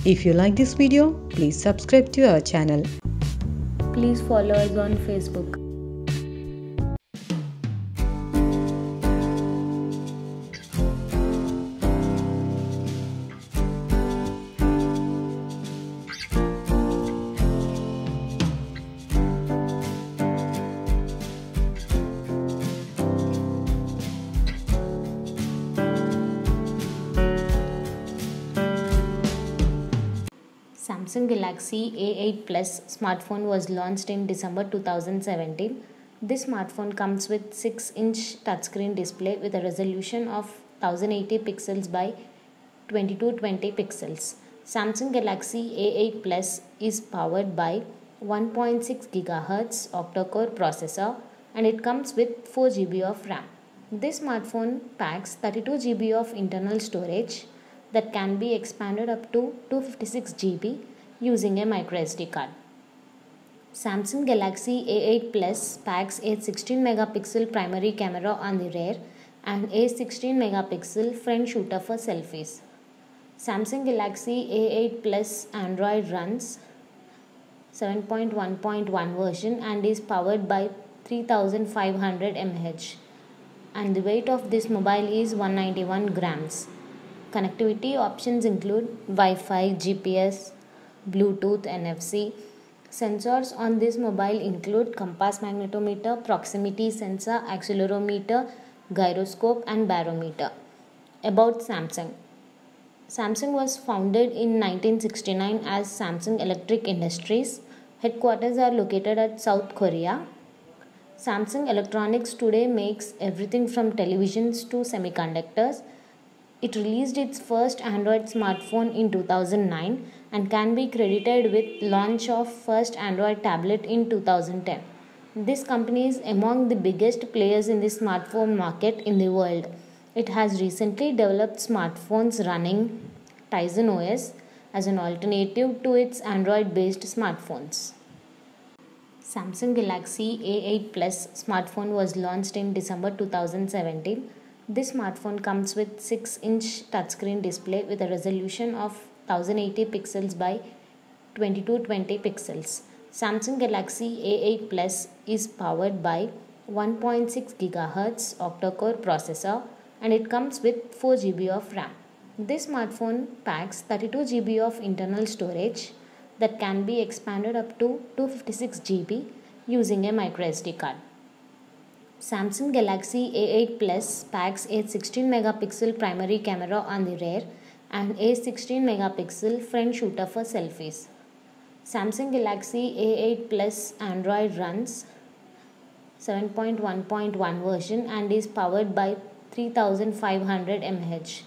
If you like this video, please subscribe to our channel. Please follow us on Facebook. Samsung Galaxy A8 Plus smartphone was launched in December 2017. This smartphone comes with 6-inch touchscreen display with a resolution of 1080 pixels by 2220 pixels. Samsung Galaxy A8 Plus is powered by 1.6 GHz octa-core processor and it comes with 4 GB of RAM. This smartphone packs 32 GB of internal storage that can be expanded up to 256 GB using a microSD card. Samsung Galaxy A8 Plus packs a 16 megapixel primary camera on the rear and a 16 megapixel front shooter for selfies. Samsung Galaxy A8 Plus Android runs 7.1.1 version and is powered by 3500 mAh and the weight of this mobile is 191 grams. Connectivity options include Wi-Fi, GPS, Bluetooth, NFC. Sensors on this mobile include compass magnetometer, proximity sensor, accelerometer, gyroscope and barometer. About Samsung. Samsung was founded in 1969 as Samsung Electric Industries. Headquarters are located at South Korea. Samsung Electronics today makes everything from televisions to semiconductors. It released its first Android smartphone in 2009 and can be credited with launch of first Android tablet in 2010. This company is among the biggest players in the smartphone market in the world. It has recently developed smartphones running Tizen OS as an alternative to its Android-based smartphones. Samsung Galaxy A8 Plus smartphone was launched in December 2017. This smartphone comes with 6-inch touchscreen display with a resolution of 1080 pixels by 2220 pixels. Samsung Galaxy A8 Plus is powered by 1.6 GHz octa-core processor and it comes with 4 GB of RAM. This smartphone packs 32 GB of internal storage that can be expanded up to 256 GB using a microSD card. Samsung Galaxy A8 Plus packs a 16 megapixel primary camera on the rear and a 16 megapixel front shooter for selfies. Samsung Galaxy A8 Plus Android runs 7.1.1 version and is powered by 3500 mAh.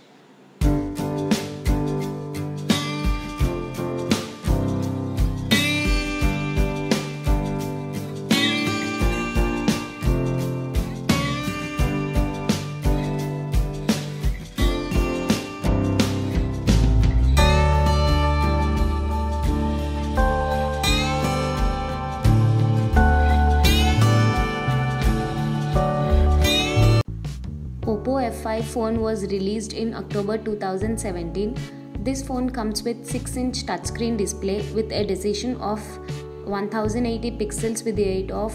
OPPO F5 phone was released in October 2017. This phone comes with 6-inch touchscreen display with a decision of 1080 pixels with the height of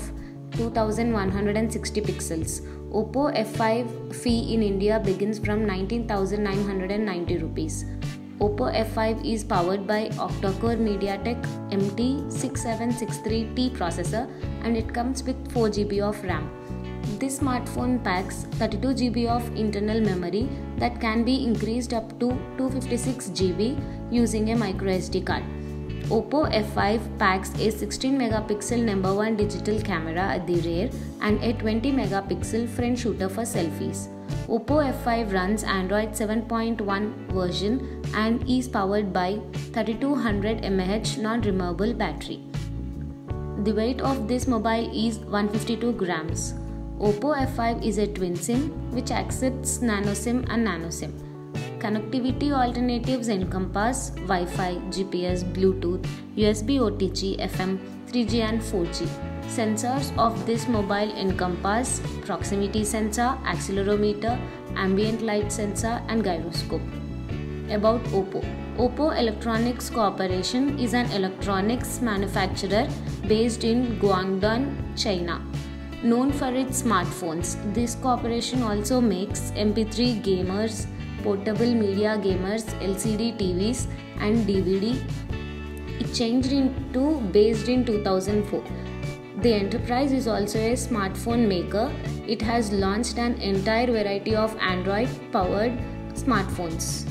2160 pixels. OPPO F5 fee in India begins from 19,990 rupees. OPPO F5 is powered by octa-core MediaTek MT6763T processor and it comes with 4 GB of RAM. This smartphone packs 32 GB of internal memory that can be increased up to 256 GB using a microSD card. OPPO F5 packs a 16 megapixel number 1 digital camera at the rear and a 20 megapixel front shooter for selfies. OPPO F5 runs Android 7.1 version and is powered by 3200 mAh non-removable battery. The weight of this mobile is 152 grams. OPPO F5 is a twin SIM which accepts nano SIM and nano SIM. Connectivity alternatives encompass Wi-Fi, GPS, Bluetooth, USB OTG, FM, 3G and 4G. Sensors of this mobile encompass proximity sensor, accelerometer, ambient light sensor and gyroscope. About OPPO. OPPO Electronics Corporation is an electronics manufacturer based in Guangdong, China. Known for its smartphones, this corporation also makes MP3 gamers, portable media gamers, LCD TVs, and DVD. It changed into based in 2004. The enterprise is also a smartphone maker. It has launched an entire variety of Android powered smartphones.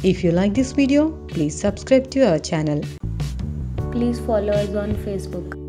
If you like this video, please subscribe to our channel. Please follow us on Facebook.